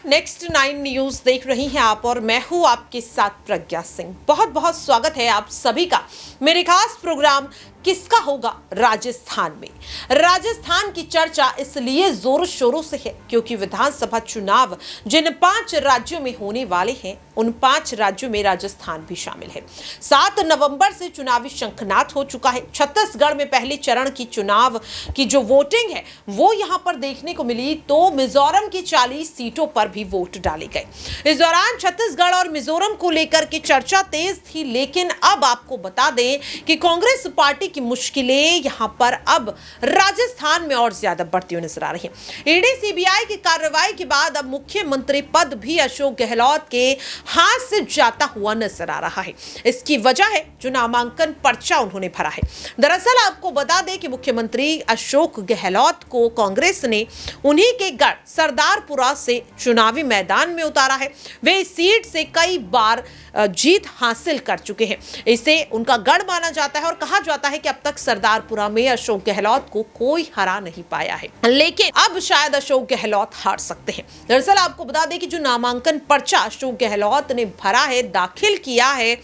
Next 9 news देख रही हैं आप और मैं हूं आपके साथ प्रज्ञा सिंह। बहुत बहुत स्वागत है आप सभी का मेरे खास प्रोग्राम किसका होगा राजस्थान में। राजस्थान की चर्चा इसलिए जोर शोरों से है क्योंकि विधानसभा चुनाव जिन 5 राज्यों में होने वाले हैं उन 5 राज्यों में राजस्थान भी शामिल है। 7 नवंबर से चुनावी शंखनाद हो चुका है। छत्तीसगढ़ में पहले चरण की चुनाव की जो वोटिंग है वो यहां पर देखने को मिली, तो मिजोरम की 40 सीटों पर भी वोट डाले गए। इस दौरान छत्तीसगढ़ और मिजोरम को लेकर के चर्चा तेज थी, लेकिन अब आपको बता दें कि कांग्रेस पार्टी की मुश्किलें यहां पर अब राजस्थान में और ज्यादा बढ़ती हुई नजर आ रही है। ईडी सीबीआई की कार्रवाई के बाद अब मुख्यमंत्री पद भी अशोक गहलोत के हाथ से जाता हुआ नजर आ रहा है। इसकी वजह है जो नामांकन पर्चा उन्होंने भरा है। दरअसल आपको बता दें कि मुख्यमंत्री अशोक गहलोत को कांग्रेस ने उन्हीं के गढ़ सरदारपुरा से चुनावी मैदान में उतारा है। वे इस सीट से कई बार जीत हासिल कर चुके हैं। इसे उनका गढ़ माना जाता है और कहा जाता है कि अब तक सरदारपुरा में अशोक गहलोत को कोई हरा नहीं पाया है, लेकिन अब शायद अशोक गहलोत हार सकते हैं। दरअसल आपको बता दें कि जो नामांकन पर्चा अशोक गहलोत ने भरा है, दाखिल किया है,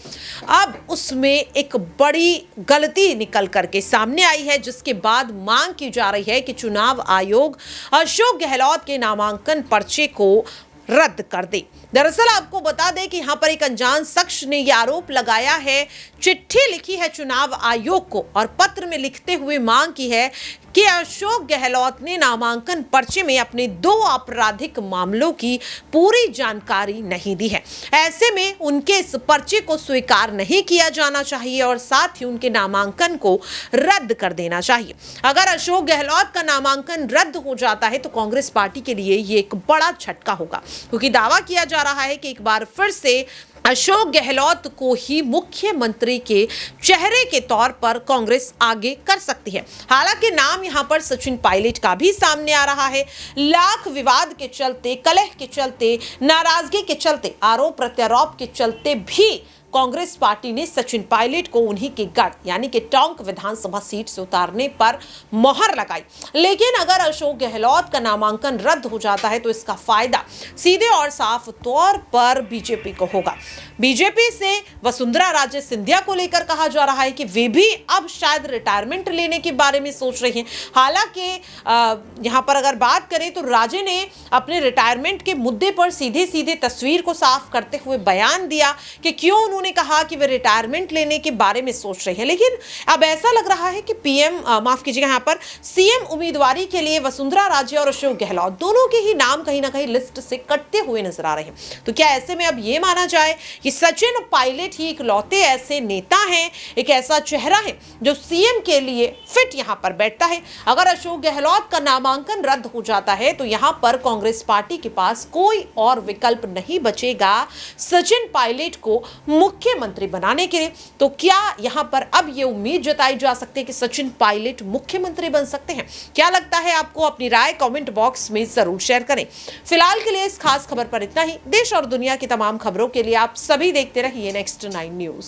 अब उसमें एक बड़ी गलती निकल करके सामने आई है, जिसके बाद मांग की जा रही है कि चुनाव आयोग अशोक गहलोत के नामांकन पर्चे को रद्द कर दे। दरअसल आपको बता दें कि यहां पर एक अनजान शख्स ने यह आरोप लगाया है, चिट्ठी लिखी है चुनाव आयोग को और पत्र में लिखते हुए मांग की है कि अशोक गहलोत ने नामांकन पर्चे में अपने 2 आपराधिक मामलों की पूरी जानकारी नहीं दी है। ऐसे में उनके इस पर्चे को स्वीकार नहीं किया जाना चाहिए और साथ ही उनके नामांकन को रद्द कर देना चाहिए। अगर अशोक गहलोत का नामांकन रद्द हो जाता है तो कांग्रेस पार्टी के लिए ये एक बड़ा झटका होगा, क्योंकि दावा किया जा रहा है कि एक बार फिर से अशोक गहलोत को ही मुख्यमंत्री के चेहरे के तौर पर कांग्रेस आगे कर सकती है। हालांकि नाम यहां पर सचिन पायलट का भी सामने आ रहा है। लाख विवाद के चलते, कलह के चलते, नाराजगी के चलते, आरोप प्रत्यारोप के चलते भी कांग्रेस पार्टी ने सचिन पायलट को उन्हीं के गढ़ यानी कि टोंक विधानसभा सीट से उतारने पर मोहर लगाई। लेकिन अगर अशोक गहलोत का नामांकन रद्द हो जाता है तो इसका फायदा सीधे और साफ तौर पर बीजेपी को होगा। बीजेपी से वसुंधरा राजे सिंधिया को लेकर कहा जा रहा है कि वे भी अब शायद रिटायरमेंट लेने के बारे में सोच रही हैं। हालांकि यहां पर अगर बात करें तो राजे ने अपने रिटायरमेंट के मुद्दे पर सीधे सीधे तस्वीर को साफ करते हुए बयान दिया कि क्यों उन्होंने कहा कि वे रिटायरमेंट लेने के बारे में सोच रहे हैं। लेकिन अब ऐसा लग रहा है कि यहां पर सीएम उम्मीदवारी के लिए वसुंधरा राजे और अशोक गहलोत दोनों के ही नाम कहीं ना कहीं लिस्ट से कटते हुए नजर आ रहे हैं। तो क्या ऐसे में अब यह माना जाए कि सचिन पायलट ही इकलौते ऐसे नेता हैं, एक ऐसा चेहरा है जो सीएम के लिए फिट यहां पर बैठता है? अगर अशोक गहलोत का नामांकन रद्द हो जाता है तो यहां पर कांग्रेस पार्टी के पास कोई और विकल्प नहीं बचेगा सचिन पायलट को मुख्यमंत्री बनाने के लिए। तो क्या यहां पर अब यह उम्मीद जताई जा सकती है कि सचिन पायलट मुख्यमंत्री बन सकते हैं? क्या लगता है आपको? अपनी राय कमेंट बॉक्स में जरूर शेयर करें। फिलहाल के लिए इस खास खबर पर इतना ही। देश और दुनिया की तमाम खबरों के लिए आप सभी देखते रहिए नेक्स्ट 9 न्यूज।